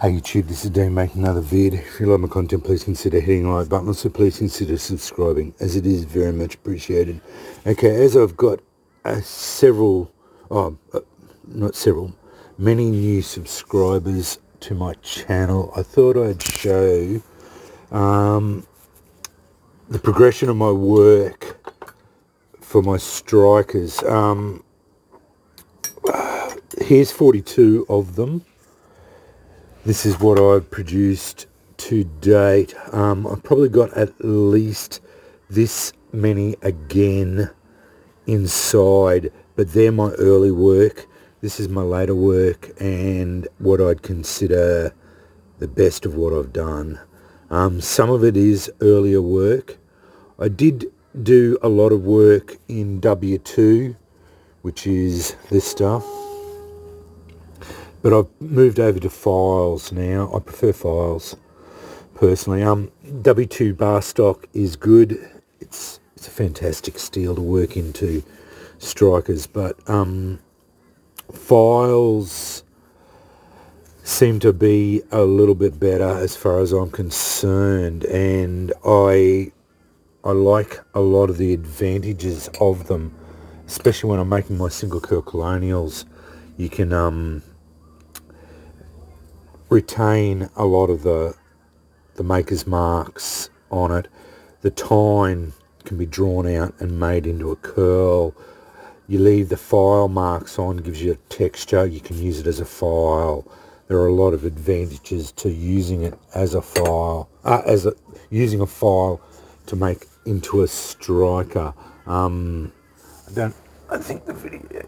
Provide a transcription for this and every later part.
Hey YouTube, this is Dan making another vid. If you like my content, please consider hitting the like button. Also, please consider subscribing, as it is very much appreciated. Okay, as I've got many new subscribers to my channel, I thought I'd show the progression of my work for my strikers. Here's 42 of them. This is what I've produced to date. I've probably got at least this many again inside, but they're my early work. This is my later work and what I'd consider the best of what I've done. Some of it is earlier work. I did do a lot of work in W2, which is this stuff. But I've moved over to files now. I prefer files, personally. W2 bar stock is good. It's a fantastic steel to work into strikers, but files seem to be a little bit better as far as I'm concerned, and I like a lot of the advantages of them, especially when I'm making my single curl colonials. You can retain a lot of the maker's marks on it. The tine can be drawn out and made into a curl. You leave the file marks on, gives you a texture. You can use it as a file. There are a lot of advantages to using it as a file, using a file to make into a striker. I think the video,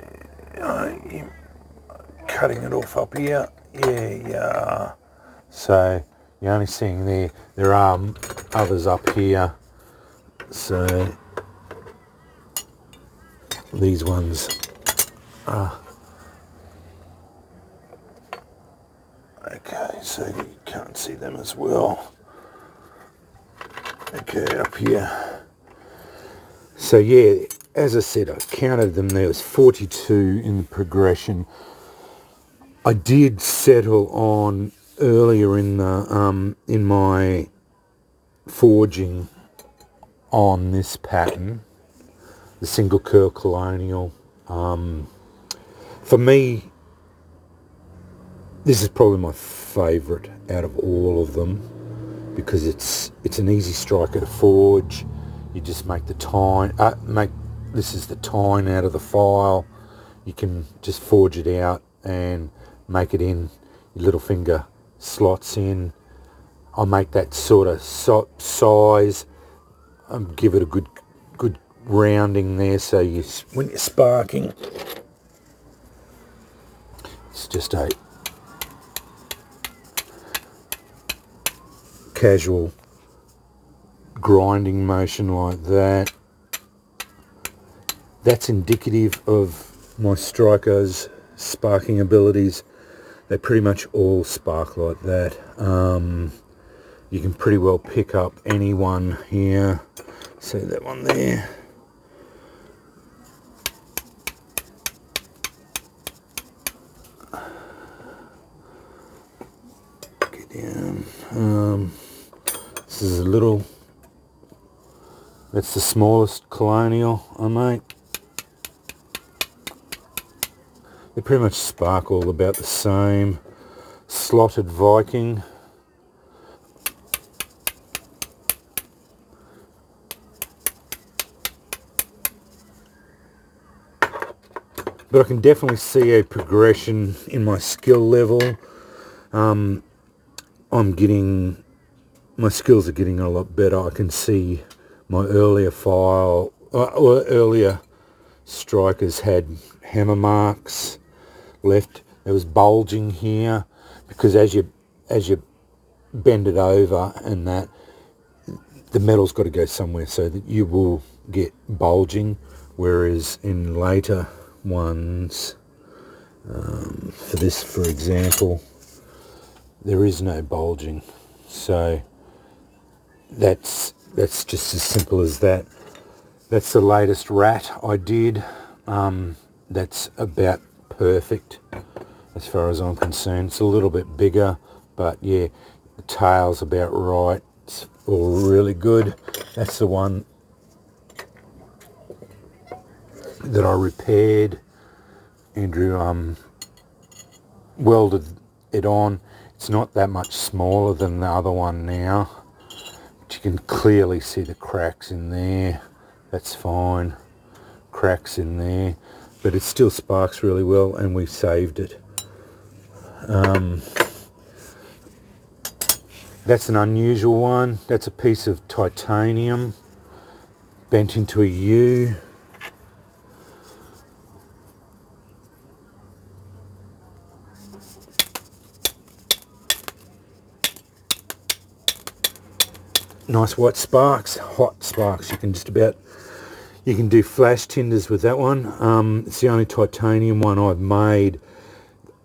cutting it off up here. Yeah. So you're only seeing there are others up here. So these ones are okay. So you can't see them as well. Okay, up here. So yeah, as I said, I counted them. There was 42 in the progression. I did settle on earlier in the in my forging on this pattern, the single curl colonial. For me, this is probably my favourite out of all of them because it's an easy striker to forge. You just make the tine. This is the tine out of the file. You can just forge it out and make it in. Your little finger slots in. I'll make that sort of size. Give it a good rounding there, so when you're sparking, it's just a casual grinding motion like that. That's indicative of my strikers' sparking abilities. They pretty much all spark like that. You can pretty well pick up any one here. See that one there? Get down. This is a little, that's the smallest colonial I make. They pretty much spark all about the same. Slotted Viking. But I can definitely see a progression in my skill level. My skills are getting a lot better. I can see my earlier earlier strikers had hammer marks left. There was bulging here because as you bend it over and that, the metal's got to go somewhere, so that you will get bulging, whereas in later ones, for this for example, there is no bulging. So that's just as simple as that. That's the latest rat I did. That's about perfect as far as I'm concerned. It's a little bit bigger, But yeah, the tail's about right. It's all really good. That's the one that I repaired. Andrew welded it on. It's not that much smaller than the other one now, but you can clearly see the cracks in there. That's fine, cracks in there, but it still sparks really well, and we saved it. That's an unusual one. That's a piece of titanium bent into a U. Nice white sparks, hot sparks. You can do flash tinders with that one. It's the only titanium one I've made,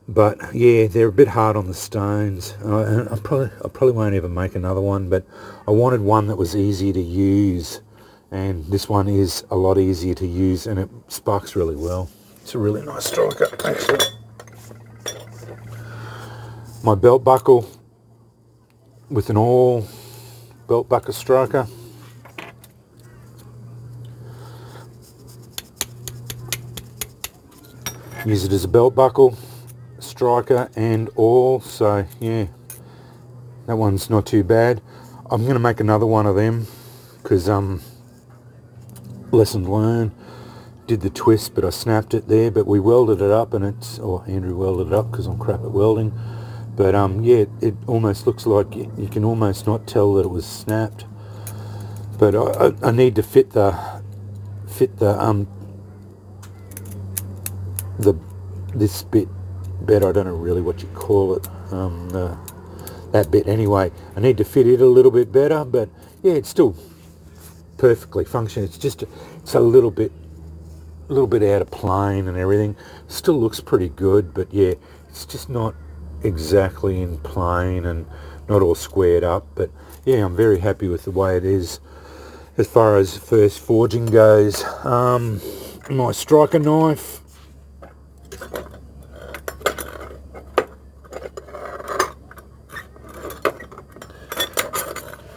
but yeah, they're a bit hard on the stones. I probably won't ever make another one, but I wanted one that was easy to use, and this one is a lot easier to use, and it sparks really well. It's a really nice striker, actually. My belt buckle with an all belt buckle striker. Use it as a belt buckle, striker and all, so yeah, that one's not too bad. I'm going to make another one of them because lesson learned. Did the twist, but I snapped it there, but we welded it up, and Andrew welded it up because I'm crap at welding. But yeah, it almost looks like you can almost not tell that it was snapped. But I need to fit this bit better. I don't know really what you call it. That bit anyway. I need to fit it a little bit better, but yeah, it's still perfectly functional. It's a little bit out of plane and everything. Still looks pretty good, but yeah, it's just not exactly in plane and not all squared up. But yeah, I'm very happy with the way it is as far as first forging goes. My striker knife,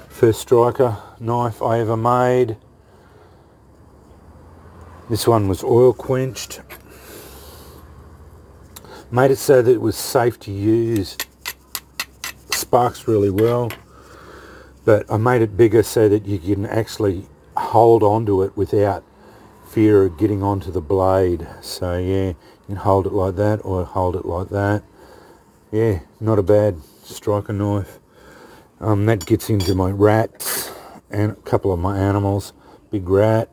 first striker knife I ever made. This one was oil quenched. Made it so that it was safe to use. Sparks really well, but I made it bigger so that you can actually hold onto it without fear of getting onto the blade. So yeah, you can hold it like that or hold it like that. Yeah, not a bad striker knife. That gets into my rats and a couple of my animals. Big rat,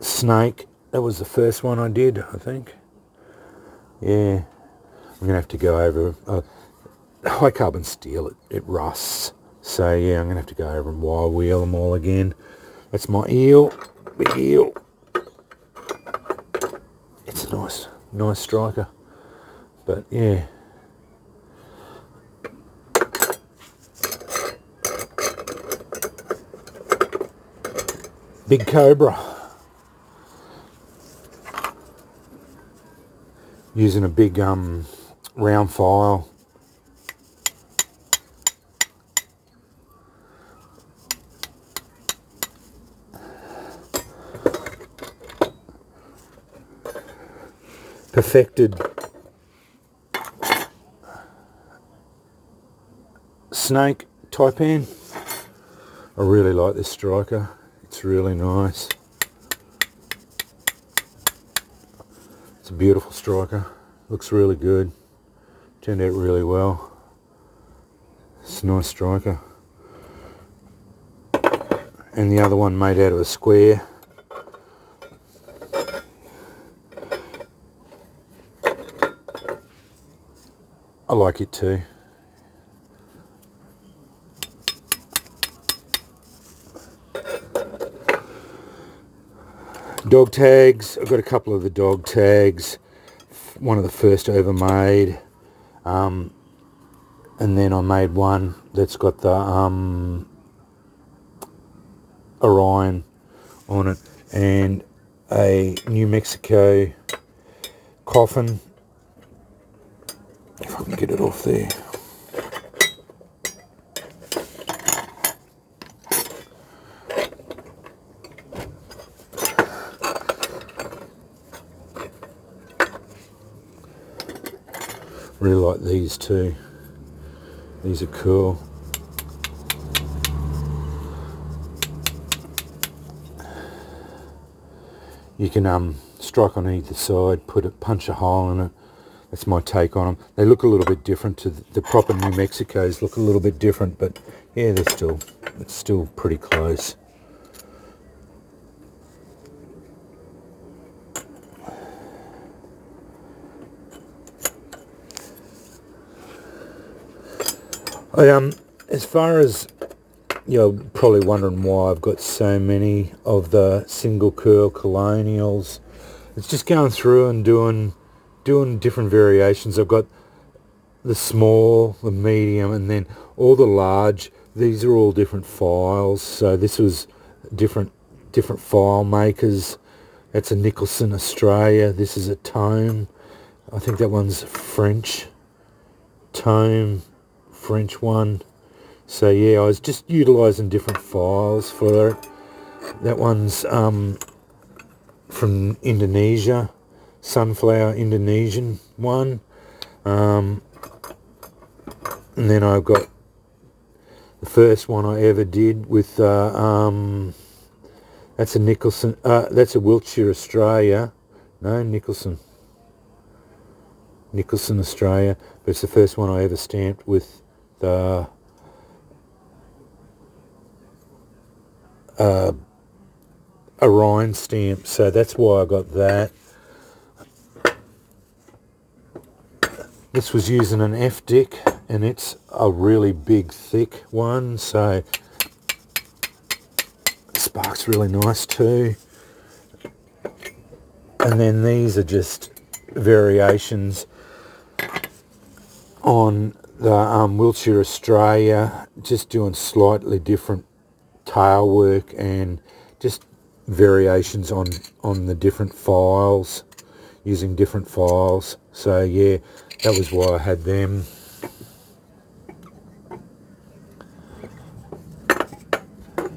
snake. That was the first one I did, I think. Yeah, I'm going to have to go over high carbon steel. It rusts. So yeah, I'm going to have to go over and wire wheel them all again. That's my eel, big eel. It's a nice striker. But yeah. Big Cobra. Using a big round file. Perfected snake taipan. I really like this striker. It's really nice. It's a beautiful striker. Looks really good. Turned out really well. It's a nice striker. And the other one made out of a square. I like it too. Dog tags. I've got a couple of the dog tags. One of the first I ever made. And then I made one that's got the Orion on it. And a New Mexico coffin If I can get it off there. Really like these too. These are cool. You can strike on either side, punch a hole in it. That's my take on them. They look a little bit different to the proper New Mexicos. Look a little bit different, but yeah, it's still pretty close. As far as, you're probably wondering why I've got so many of the single curl colonials. It's just going through and doing different variations. I've got the small, the medium, and then all the large. These are all different files. So this was different file makers. That's a Nicholson Australia. This is a Tome. I think that one's French. Tome, French one. So yeah, I was just utilising different files for it. That one's from Indonesia, Sunflower Indonesian one. And then I've got the first one I ever did with that's a Nicholson. That's a Wiltshire Australia. No, Nicholson Australia. But it's the first one I ever stamped with the Orion stamp, so that's why I got that. This was using an F-Dick, and it's a really big, thick one, so it sparks really nice too. And then these are just variations on the Wiltshire Australia, just doing slightly different tail work and just variations on the different files, using different files. So yeah, that was why I had them.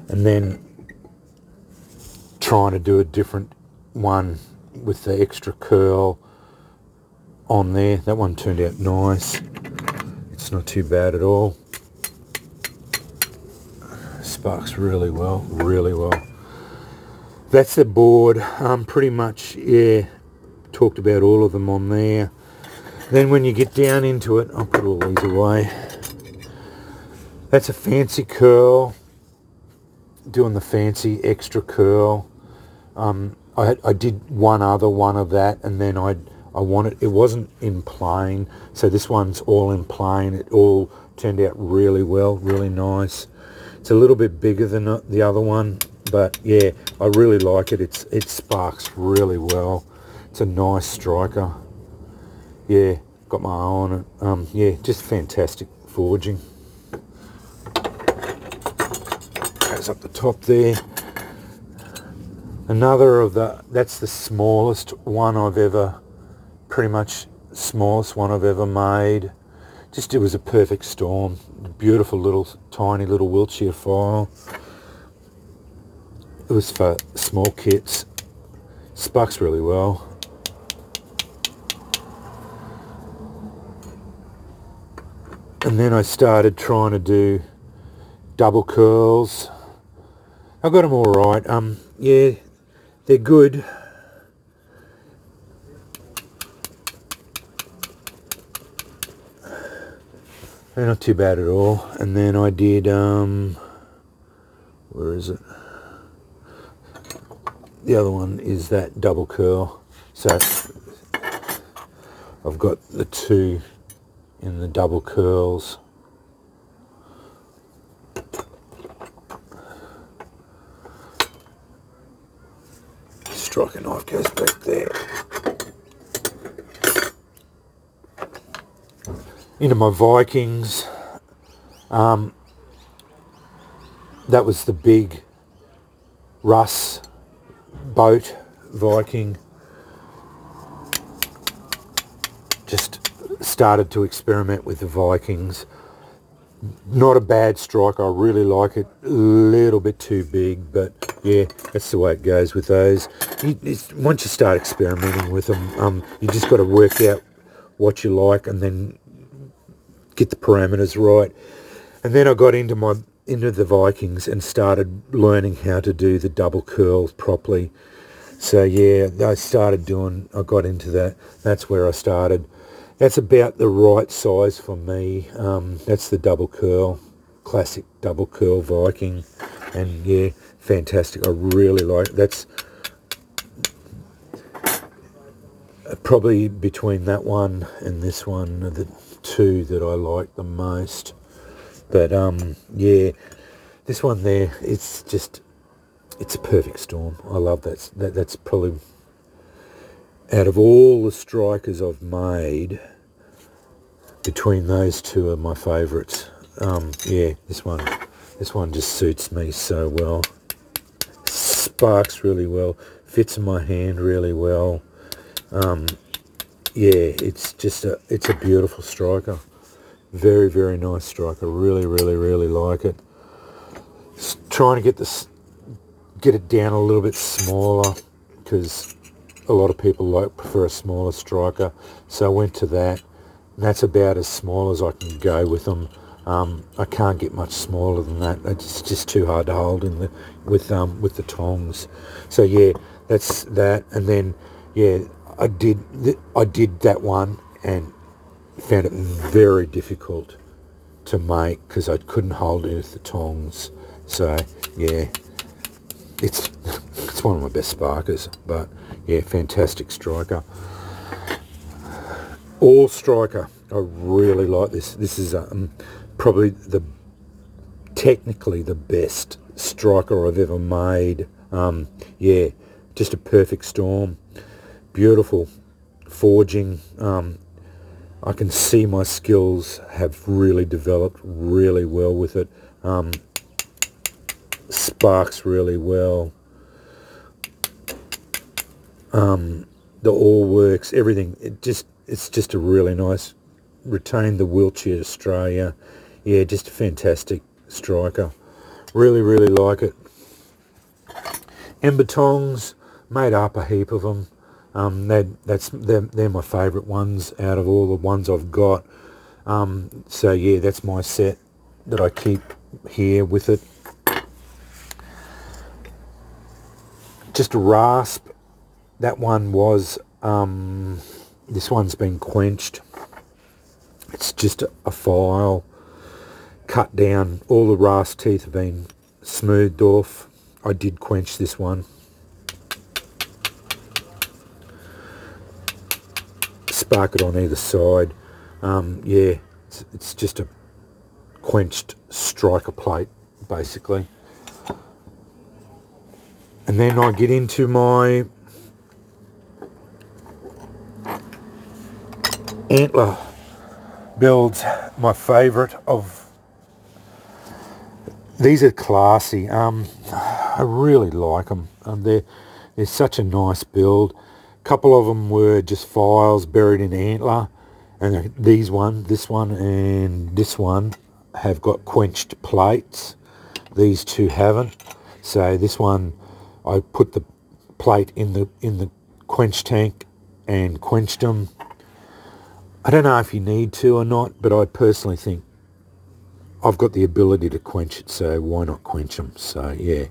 And then trying to do a different one with the extra curl on there. That one turned out nice. It's not too bad at all. Sparks really well, really well. That's the board. Pretty much, yeah, talked about all of them on there. Then when you get down into it, I'll put all these away. That's a fancy curl, doing the fancy extra curl. I did one other one of that, and then I wanted, it wasn't in plain, so this one's all in plain. It all turned out really well, really nice. It's a little bit bigger than the other one, but yeah, I really like it. It sparks really well. It's a nice striker. Yeah, got my eye on it. Yeah, just fantastic forging. Goes up the top there. Another of that's the smallest one I've ever, pretty much smallest one I've ever made. Just, it was a perfect storm. Beautiful little, tiny little Wiltshire file. It was for small kits. Sparks really well. And then I started trying to do double curls. I got them all right. Yeah, they're good. They're not too bad at all. And then I did, where is it? The other one is that double curl. So I've got the two in the double curls. Striker knife goes back there. Into my Vikings. That was the big Russ boat Viking. Just started to experiment with the Vikings. Not a bad strike. I really like it. A little bit too big, but yeah, that's the way it goes with those. Once you start experimenting with them, you just got to work out what you like and then get the parameters right. And then I got into the Vikings and started learning how to do the double curl properly. So yeah, I got into that. That's where I started. That's about the right size for me. That's the double curl, classic double curl Viking. And yeah, fantastic. I really like it. That's probably between that one and this one are the two that I like the most. But yeah, this one there, it's a perfect storm. I love that. That's probably, out of all the strikers I've made, between those two are my favourites. Yeah, this one just suits me so well. Sparks really well, fits in my hand really well. Yeah, it's a beautiful striker. Very, very nice striker. Really, really, really like it. Trying to get it down a little bit smaller, because a lot of people prefer a smaller striker. So I went to that. And that's about as small as I can go with them. I can't get much smaller than that. It's just too hard to hold with the tongs. So yeah, that's that. And then yeah, I did that one and found it very difficult to make because I couldn't hold it with the tongs. So yeah, it's one of my best sparkers. But yeah, fantastic striker. All striker, I really like this. This is probably technically the best striker I've ever made. Yeah, just a perfect storm. Beautiful forging. I can see my skills have really developed really well with it. Sparks really well. The all works, everything. It's just a really nice, retained the Wiltshire Australia. Yeah, just a fantastic striker. Really, really like it. Ember tongs, made up a heap of them. They're my favourite ones out of all the ones I've got. So yeah, that's my set that I keep here with it. Just a rasp. That one was, this one's been quenched. It's just a file cut down. All the rasp teeth have been smoothed off. I did quench this one. Spark it on either side. Yeah, it's just a quenched striker plate, basically. And then I get into my antler builds. My favourite of these are classy. I really like them. They're such a nice build. A couple of them were just files buried in antler, and this one and this one have got quenched plates. These two haven't. So this one, I put the plate in the quench tank and quenched them. I don't know if you need to or not, but I personally think I've got the ability to quench it, so why not quench them? So yeah,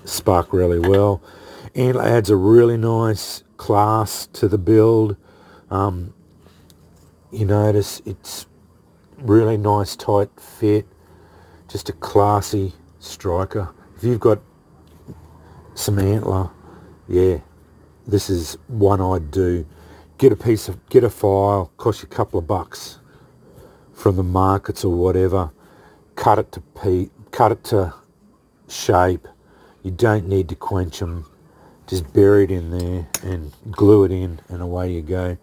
spark really well. Antler adds a really nice class to the build. You notice it's really nice tight fit, just a classy striker. If you've got some antler, yeah, this is one I'd do. Get a file, cost you a couple of bucks from the markets or whatever. Cut it to shape. You don't need to quench them. Just bury it in there and glue it in, and away you go.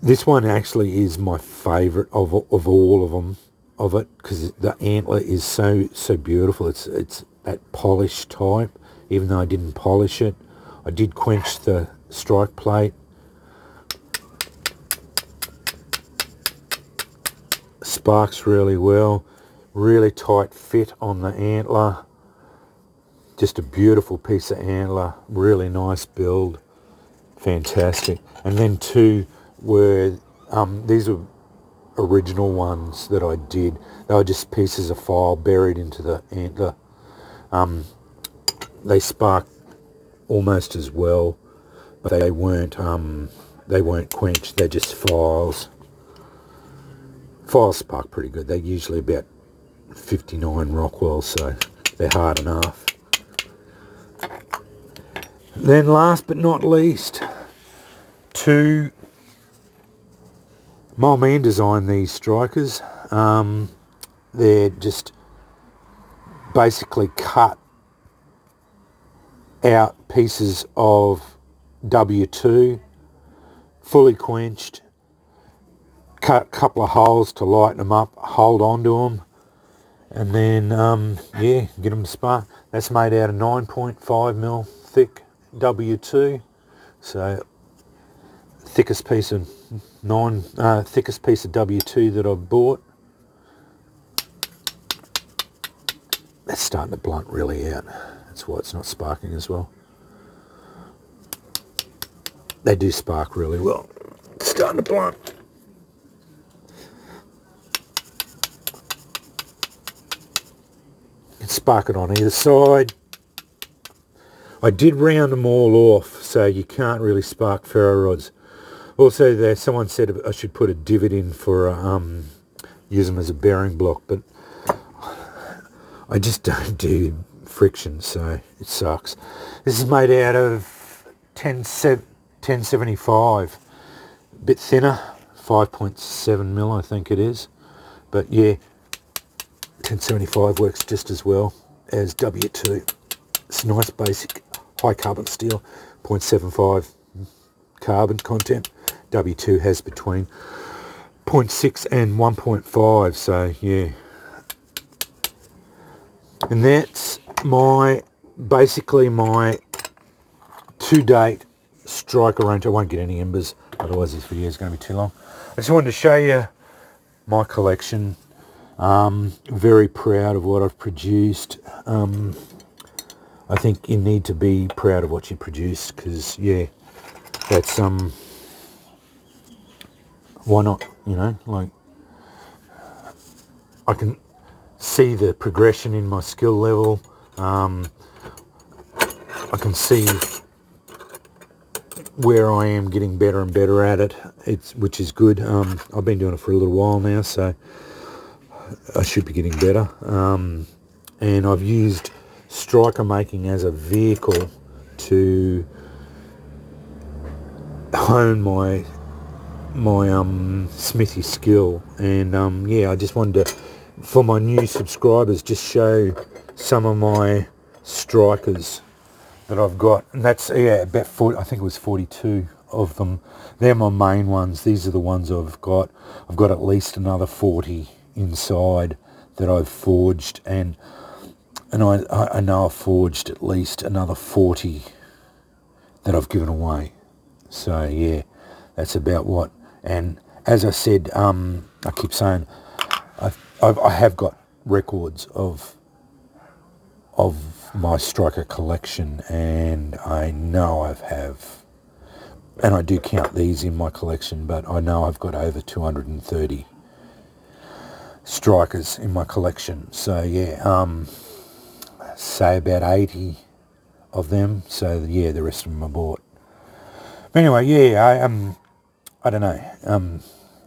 This one actually is my favourite of all of them, because the antler is so beautiful. It's that polished type. Even though I didn't polish it, I did quench the strike plate sparks really well. Really tight fit on the antler. Just a beautiful piece of antler. Really nice build. Fantastic. And then two were, these were original ones that I did. They were just pieces of file buried into the antler. They spark almost as well, but they weren't quenched. They're just files. Files spark pretty good. They're usually about 59 Rockwell, so they're hard enough. Then last but not least, two, my old man designed these strikers. They're just basically cut out pieces of W2, fully quenched, cut a couple of holes to lighten them up, hold on to them, and then yeah, get them to spark. That's made out of 9.5mm thick W2, so thickest piece of W2 that I've bought. That's starting to blunt really out. That's why it's not sparking as well. They do spark really well. It's starting to blunt. You can spark it on either side. I did round them all off, so you can't really spark ferro rods. Also, someone said I should put a divot in for use them as a bearing block, but I just don't do friction, so it sucks. This is made out of 1075, a bit thinner, 5.7mm I think it is, but yeah, 1075 works just as well as W2. It's nice basic high carbon steel, 0.75 carbon content. W2 has between 0.6 and 1.5, so yeah. And that's basically my to-date striker range. I won't get any embers, otherwise this video is going to be too long. I just wanted to show you my collection. Very proud of what I've produced. I think you need to be proud of what you produce, because yeah, that's why not, you know, like I can see the progression in my skill level. I can see where I am getting better and better at it, which is good. I've been doing it for a little while now, so I should be getting better. And I've used striker making as a vehicle to hone my smithy skill. And yeah, I just wanted to, for my new subscribers, just show some of my strikers that I've got. And that's, yeah, about 40, I think it was 42 of them. They're my main ones. These are the ones I've got. I've got at least another 40 inside that I've forged, and I know I've forged at least another 40 that I've given away. So yeah, that's about what. And as I said, I keep saying, I have got records of my striker collection, and I know and I do count these in my collection, but I know I've got over 230 strikers in my collection. So yeah, say about 80 of them. So yeah, the rest of them I bought. But anyway, yeah, I don't know.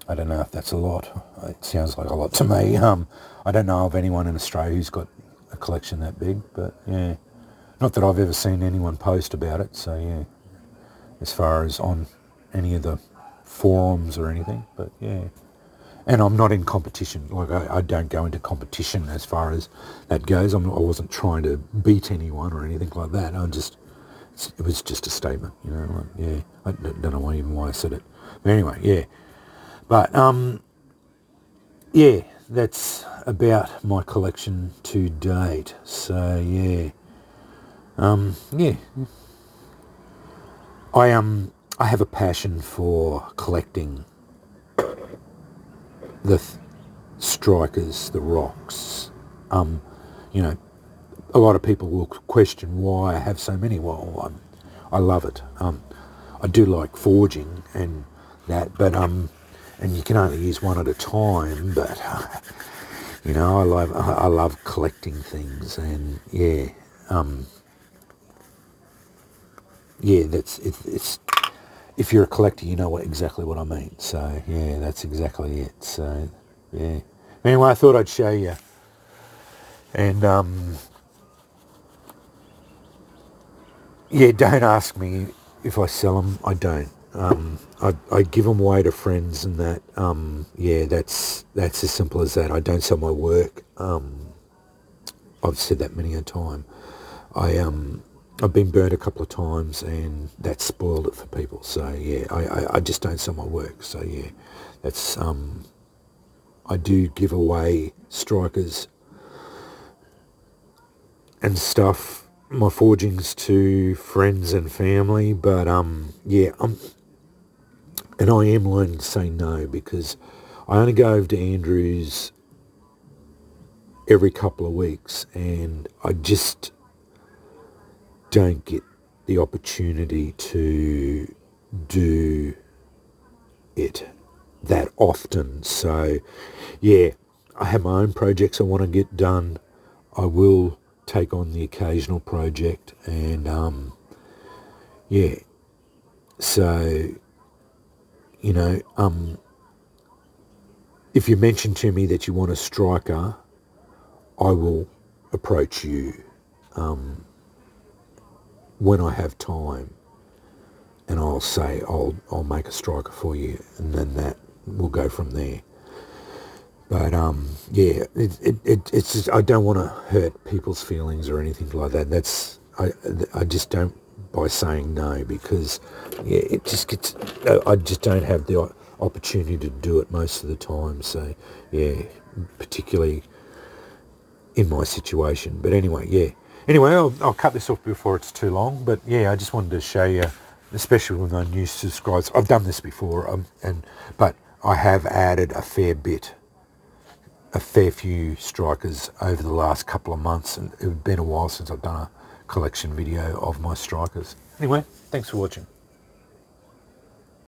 I don't know if that's a lot. It sounds like a lot to me. I don't know of anyone in Australia who's got a collection that big, but yeah, not that I've ever seen anyone post about it. So yeah, as far as on any of the forums or anything, but yeah. And I'm not in competition. Like I don't go into competition as far as that goes. I wasn't trying to beat anyone or anything like that. It was just a statement, you know. Like, yeah, I don't know why I said it. But anyway, yeah. But yeah, that's about my collection to date. So yeah, yeah. I have a passion for collecting the strikers, the rocks. You know, a lot of people will question why I have so many. Well, I love it. I do like forging and that, but and you can only use one at a time. But you know, I love collecting things, and yeah, yeah. It's if you're a collector, you know exactly what I mean. So yeah, that's exactly it. So yeah. Anyway, I thought I'd show you, and yeah, don't ask me if I sell them. I don't. I give them away to friends and that. Yeah, that's as simple as that. I don't sell my work. I've said that many a time. I've been burnt a couple of times, and that spoiled it for people. So yeah, I just don't sell my work. So yeah, that's I do give away strikers and stuff, my forgings, to friends and family. But yeah, and I am learning to say no, because I only go over to Andrews every couple of weeks, and I just don't get the opportunity to do it that often. So yeah, I have my own projects I want to get done. I will take on the occasional project, and yeah, so you know, if you mention to me that you want a striker, I will approach you when I have time, and I'll say I'll make a striker for you, and then that will go from there. But yeah, it's just, I don't want to hurt people's feelings or anything like that. I just don't, by saying no, because yeah, it just gets, I just don't have the opportunity to do it most of the time. So yeah, particularly in my situation. But anyway, yeah. Anyway, I'll cut this off before it's too long. But yeah, I just wanted to show you, especially with my new subscribers. I've done this before, but I have added a fair few strikers over the last couple of months, and it's been a while since I've done a collection video of my strikers. Anyway, thanks for watching.